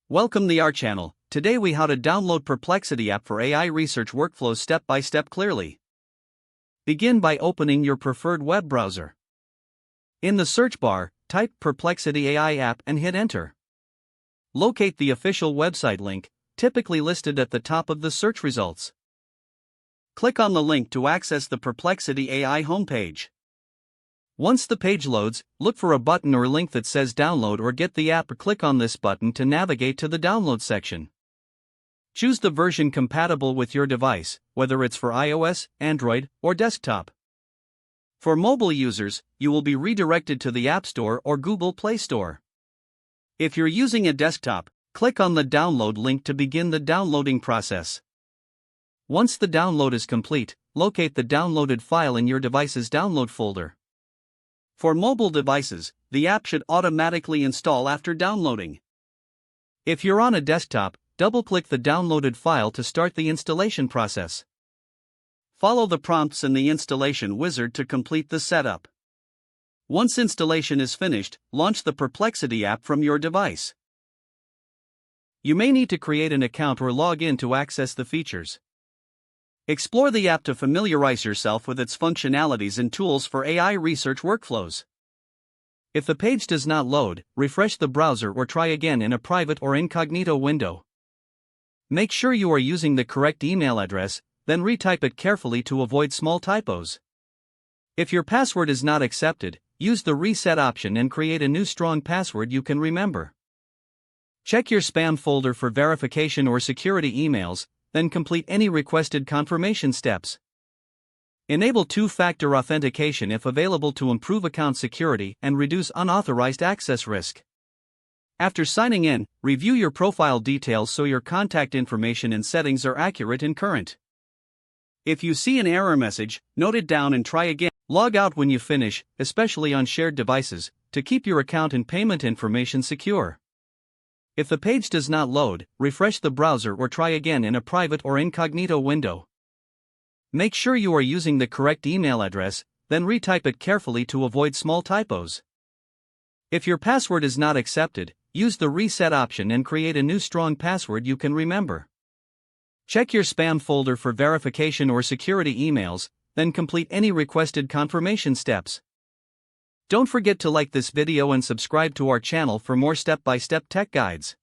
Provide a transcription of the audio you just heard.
Welcome to our channel. Today we how to download Perplexity app for AI research workflows step by step clearly. Begin by opening your preferred web browser. In the search bar, type Perplexity AI app and hit enter. Locate the official website link, typically listed at the top of the search results. Click on the link to access the Perplexity AI homepage. Once the page loads, look for a button or link that says download or get the app, or click on this button to navigate to the download section. Choose the version compatible with your device, whether it's for iOS, Android, or desktop. For mobile users, you will be redirected to the App Store or Google Play Store. If you're using a desktop, click on the download link to begin the downloading process. Once the download is complete, locate the downloaded file in your device's download folder. For mobile devices, the app should automatically install after downloading. If you're on a desktop, double-click the downloaded file to start the installation process. Follow the prompts in the installation wizard to complete the setup. Once installation is finished, launch the Perplexity app from your device. You may need to create an account or log in to access the features. Explore the app to familiarize yourself with its functionalities and tools for AI research workflows. If the page does not load, refresh the browser or try again in a private or incognito window. Make sure you are using the correct email address, then retype it carefully to avoid small typos. If your password is not accepted, use the reset option and create a new strong password you can remember. Check your spam folder for verification or security emails, then complete any requested confirmation steps. Enable two-factor authentication if available to improve account security and reduce unauthorized access risk. After signing in, review your profile details so your contact information and settings are accurate and current. If you see an error message, note it down and try again. Log out when you finish, especially on shared devices, to keep your account and payment information secure. If the page does not load, refresh the browser or try again in a private or incognito window. Make sure you are using the correct email address, then retype it carefully to avoid small typos. If your password is not accepted, use the reset option and create a new strong password you can remember. Check your spam folder for verification or security emails, then complete any requested confirmation steps. Don't forget to like this video and subscribe to our channel for more step-by-step tech guides.